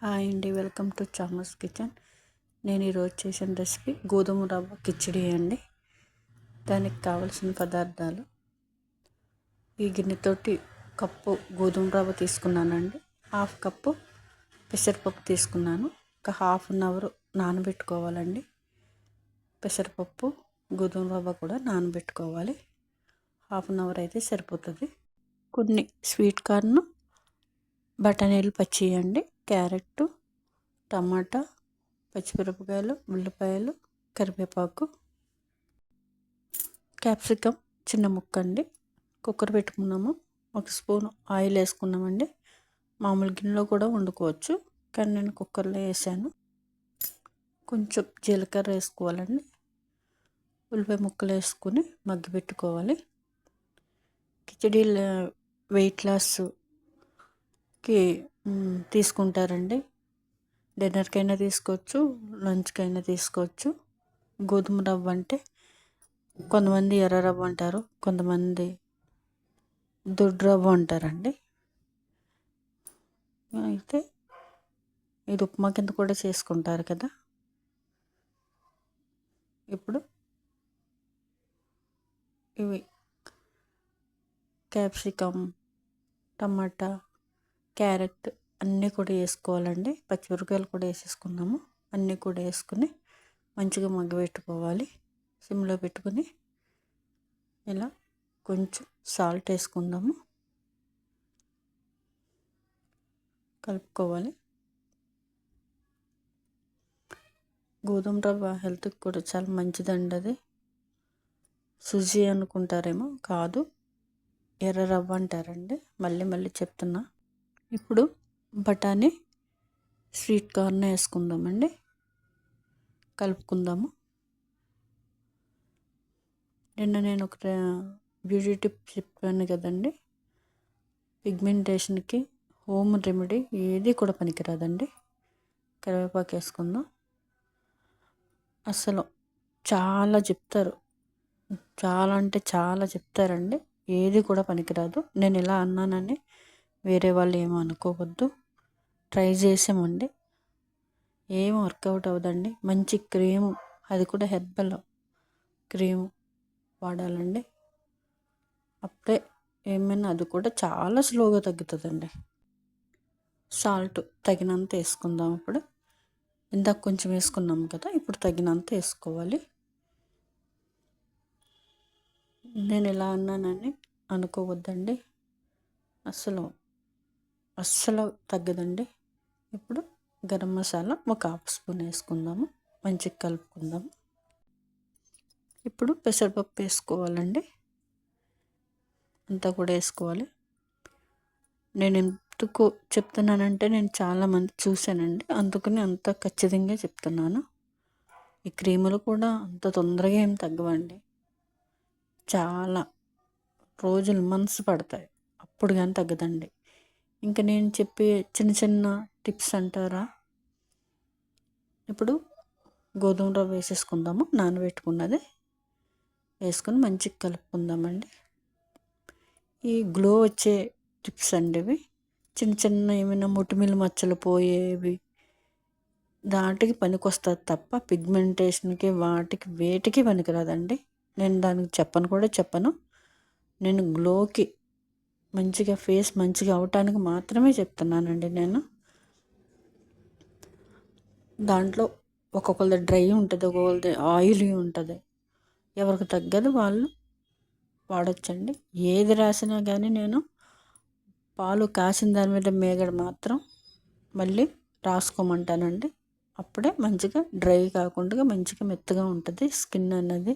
Hi అండి, welcome to చామస్ kitchen. నేను ఈరోజు చేసిన రెసిపీ గోధుమ రవ్వ కిచిడి అండి. దానికి కావలసిన పదార్థాలు: ఈ గిన్నెతోటి కప్పు గోధుమ రవ్వ తీసుకున్నానండి. హాఫ్ కప్పు పెసరపప్పు తీసుకున్నాను. ఒక హాఫ్ అన్ అవర్ నానబెట్టుకోవాలండి. పెసరపప్పు గోధుమ రవ్వ కూడా నానబెట్టుకోవాలి. హాఫ్ అన్ అవర్ అయితే సరిపోతుంది. కొన్ని స్వీట్ కార్న్, బఠానీలు పచ్చియండి, క్యారెట్, టమాటా, పచ్చిమిరపకాయలు, ఉల్లిపాయలు, కరివేపాకు, క్యాప్సికమ్ చిన్న ముక్క అండి. కుక్కర్ పెట్టుకున్నాము. 1 స్పూన్ ఆయిల్ వేసుకున్నామండి. మామూలు గిన్నెలో కూడా వండుకోవచ్చు, కానీ నేను కుక్కర్లో వేసాను. కొంచెం జీలకర్ర వేసుకోవాలండి. ఉల్లిపాయ ముక్కలు వేసుకుని మగ్గి పెట్టుకోవాలి. కిచడీ వెయిట్ లాస్కి తీసుకుంటారండి. డిన్నర్కైనా తీసుకోవచ్చు, లంచ్కైనా తీసుకోవచ్చు. గోధుమ రవ్వ అంటే కొంతమంది ఎర్ర రవ్వ అంటారు, కొంతమంది దొడ్డు రవ్వ అంటారండి. అయితే ఇది ఉప్మా కింద కూడా చేసుకుంటారు కదా. ఇప్పుడు ఇవి క్యాప్సికమ్, టమాటా, క్యారెట్ అన్నీ కూడా వేసుకోవాలండి. పచ్చిమిరపకాయలు కూడా వేసేసుకున్నాము. అన్నీ కూడా వేసుకుని మంచిగా మగ్గబెట్టుకోవాలి. సిమ్లో పెట్టుకుని ఇలా కొంచెం సాల్ట్ వేసుకుందాము, కలుపుకోవాలి. గోధుమ రవ్వ హెల్త్కి కూడా చాలా మంచిదండి. అది సుజీ అనుకుంటారేమో, కాదు, ఎర్ర రవ్వ అంటారండి. మళ్ళీ చెప్తున్నా. ఇప్పుడు బఠానీ, స్వీట్ కార్న్ వేసుకుందామండి, కలుపుకుందాము. నిన్న నేను ఒక బ్యూటీ టిప్ చెప్పాను కదండి. పిగ్మెంటేషన్కి హోమ్ రెమెడీ ఏది కూడా పనికిరాదండి. కరివేపాకు వేసుకుందాం. అసలు చాలా చెప్తారు, చాలా అంటే చాలా చెప్తారండి, ఏది కూడా పనికిరాదు. నేను ఇలా అన్నానని వేరే వాళ్ళు ఏమో అనుకోవద్దు. ట్రై చేసామండి, ఏం వర్కౌట్ అవ్వదండి. మంచి క్రీము, అది కూడా హెర్బల్ క్రీము వాడాలండి. అప్పుడే ఏమైనా అది కూడా చాలా స్లోగా తగ్గుతుందండి. సాల్ట్ తగినంత వేసుకుందాం. ఇప్పుడు ఇందాక కొంచెం వేసుకున్నాం కదా, ఇప్పుడు తగినంత వేసుకోవాలి. నేను ఇలా అన్నానని అనుకోవద్దండి, అస్సలు తగ్గదండి. ఇప్పుడు గరం మసాలా ఒక హాఫ్ స్పూన్ వేసుకుందాము, మంచిగా కలుపుకుందాము. ఇప్పుడు పెసరపప్పు వేసుకోవాలండి, అంతా కూడా వేసుకోవాలి. నేను ఎందుకు చెప్తున్నానంటే నేను చాలామంది చూశానండి, అందుకని అంత ఖచ్చితంగా చెప్తున్నాను. ఈ క్రీములు కూడా అంత తొందరగా ఏం తగ్గవండి. చాలా రోజులు, మంత్స్ పడతాయి, అప్పుడు కానీ తగ్గదండి. ఇంకా నేను చెప్పే చిన్న టిప్స్ అంటారా. ఇప్పుడు గోధుమ రవ్వ వేసేసుకుందాము, నానబెట్టుకున్నది వేసుకొని మంచిగా కలుపుకుందామండి. ఈ గ్లో వచ్చే టిప్స్ అండి ఇవి. చిన్న ఏమైనా ముటిమిలు మచ్చలు పోయేవి దాటికి పనికొస్తుంది తప్ప పిగ్మెంటేషన్కి వాటికి వేటికి పనికిరాదండి. నేను దానికి చెప్పను. నేను గ్లోకి, మంచిగా ఫేస్ మంచిగా అవటానికి మాత్రమే చెప్తున్నానండి. నేను దాంట్లో ఒక్కొక్కరిది డ్రై ఉంటుంది, ఒక్కొక్కరిది ఆయిలీ ఉంటుంది. ఎవరికి తగ్గదు వాళ్ళు వాడచ్చండి. ఏది రాసినా కానీ నేను పాలు కాసిన దాని మీద మేగడ మాత్రం మళ్ళీ రాసుకోమంటానండి. అప్పుడే మంచిగా డ్రై కాకుండా మంచిగా మెత్తగా ఉంటుంది స్కిన్ అన్నది.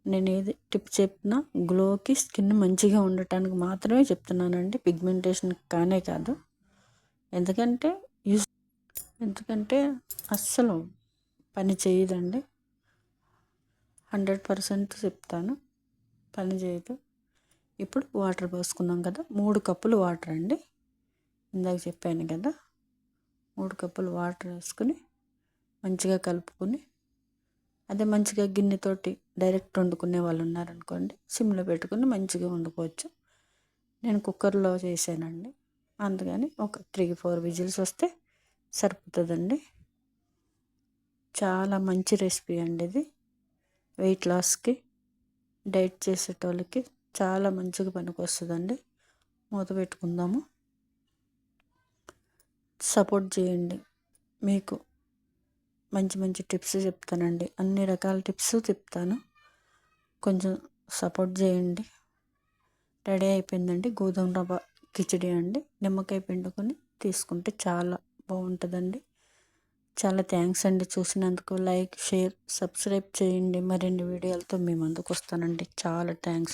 నేను ఏది టిప్ చెప్పినా గ్లోకి, స్కిన్ మంచిగా ఉండటానికి మాత్రమే చెప్తున్నానండి, పిగ్మెంటేషన్ కానే కాదు. ఎందుకంటే అస్సలు పని చేయదండి. 100% చెప్తాను, పని చేయదు. ఇప్పుడు వాటర్ పోసుకున్నాం కదా, 3 కప్పులు వాటర్ అండి. ఇందాక చెప్పాను కదా, 3 కప్పులు వాటర్ వేసుకుని మంచిగా కలుపుకొని, అదే మంచిగా గిన్నెతోటి డైరెక్ట్ వండుకునే వాళ్ళు ఉన్నారనుకోండి, సిమ్లో పెట్టుకుని మంచిగా వండుకోవచ్చు. నేను కుక్కర్లో చేశానండి. అందుకని ఒక 3-4 విజిల్స్ వస్తే సరిపోతుందండి. చాలా మంచి రెసిపీ అండి ఇది. వెయిట్ లాస్కి, డైట్ చేసేటోళ్ళకి చాలా మంచిగా పనికొస్తుందండి. మూత పెట్టుకుందాము. సపోర్ట్ చేయండి, మీకు మంచి మంచి టిప్స్ చెప్తానండి. అన్ని రకాల టిప్స్ చెప్తాను, కొంచెం సపోర్ట్ చేయండి. రెడీ అయిపోయిందండి గోధుమ రవ్వ కిచిడి అండి. నిమ్మకాయ పిండుకొని తీసుకుంటే చాలా బాగుంటుందండి. చాలా థ్యాంక్స్ అండి చూసినందుకు. లైక్, షేర్, సబ్స్క్రైబ్ చేయండి. మరిన్ని వీడియోలతో మీ ముందుకు వస్తానండి. చాలా థ్యాంక్స్.